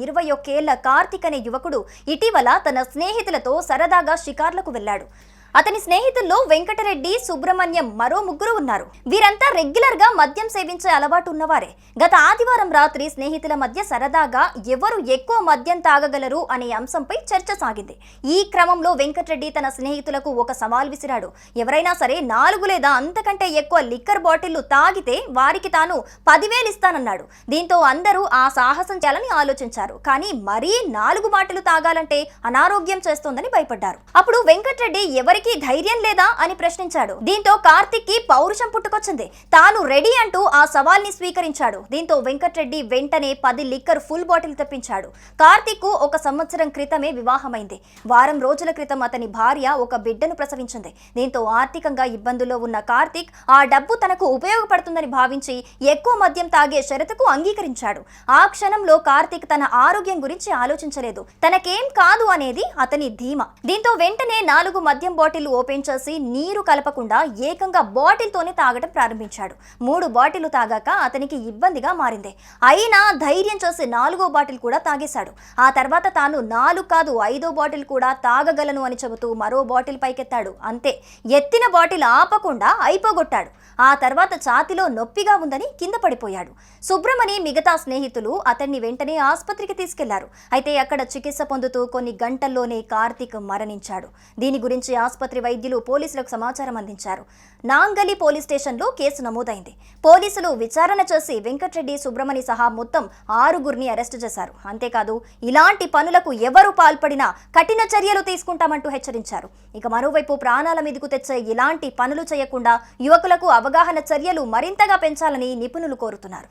21 ఏళ్ల కార్తిక్ అనే యువకుడు ఇటీవల తన స్నేహితులతో సరదాగా షికార్లకు వెళ్లాడు. అతని స్నేహితుల్లో వెంకటరెడ్డి, సుబ్రహ్మణ్యం మరో ముగ్గురు ఉన్నారు. వీరంతా రెగ్యులర్ గా మద్యం సేవించే అలవాటు ఉన్నవారే. గత ఆదివారం రాత్రి స్నేహితుల మధ్య సరదాగా ఎవరు ఎక్కువ మద్యం తాగగలరు అనే అంశంపై చర్చ సాగింది. ఈ క్రమంలో వెంకటరెడ్డి తన స్నేహితులకు ఒక సవాల్ విసిరాడు. ఎవరైనా సరే 4 లేదా అంతకంటే ఎక్కువ లిక్కర్ బాటిళ్లు తాగితే వారికి తాను 10,000 ఇస్తానన్నాడు. దీంతో అందరూ ఆ సాహసం చేయాలని ఆలోచించారు. కానీ మరీ 4 బాటిల్ తాగాలంటే అనారోగ్యం చేస్తోందని భయపడ్డారు. అప్పుడు వెంకటరెడ్డి ఎవరికి ధైర్యం లేదా అని ప్రశ్నించాడు. దీంతో కార్తిక్ కి పౌరుషం పుట్టుకొచ్చింది. తాను రెడీ అంటూ ఆ సవాల్ని స్వీకరించాడు. దీంతో వెంకటరెడ్డి వెంటనే 10 లిక్కర్ ఫుల్ బాటిల్ తెప్పించాడు. కార్తిక్ కు 1 సంవత్సరం క్రితమే వివాహమైంది. వారం రోజుల క్రితం అతని భార్య ఒక బిడ్డను ప్రసవించింది. దీంతో ఆర్థికంగా ఇబ్బందుల్లో ఉన్న కార్తిక్ ఆ డబ్బు తనకు ఉపయోగపడుతుందని భావించి ఎక్కువ మద్యం తాగే షరతుకు అంగీకరించాడు. ఆ క్షణంలో కార్తిక్ తన ఆరోగ్యం గురించి ఆలోచించలేదు. తనకేం కాదు అనేది అతని ధీమా. దీంతో వెంటనే 4 మద్యం బాటిల్ ఓపెన్ చేసి నీరు కలపకుండా ఏకంగా బాటిల్ తోనే తాగడం ప్రారంభించాడు. 3 బాటిల్ తాగాక అతనికి ఇబ్బందిగా మారింది. అయినా ధైర్యం చేసి 4వ బాటిల్ కూడా తాగేశాడు. ఆ తర్వాత తాను 4 కాదు 5వ బాటిల్ కూడా తాగగలను అని చెబుతూ మరో బాటిల్ పైకెత్తాడు. అంతే, ఎత్తిన బాటిల్ ఆపకుండా అయిపోగొట్టాడు. ఆ తర్వాత ఛాతిలో నొప్పిగా ఉందని కింద పడిపోయాడు. సుబ్రమణి మిగతా స్నేహితులు అతన్ని వెంటనే ఆసుపత్రికి తీసుకెళ్లారు. అయితే అక్కడ చికిత్స పొందుతూ కొన్ని గంటల్లోనే కార్తిక్ మరణించాడు. దీని గురించి ఆసుపత్రి వైద్యులు పోలీసులకు సమాచారం అందించారు. నాంగలి పోలీస్ స్టేషన్లో కేసు నమోదైంది. పోలీసులు విచారణ చేసి వెంకటరెడ్డి, సుబ్రమణి సహా మొత్తం 6గురిని అరెస్టు చేశారు. అంతేకాదు ఇలాంటి పనులకు ఎవరు పాల్పడినా కఠిన చర్యలు తీసుకుంటామంటూ హెచ్చరించారు. ఇక మరోవైపు ప్రాణాల మీదకు తెచ్చే ఇలాంటి పనులు చేయకుండా యువకులకు అవగాహన చర్యలు మరింతగా పెంచాలని నిపుణులు కోరుతున్నారు.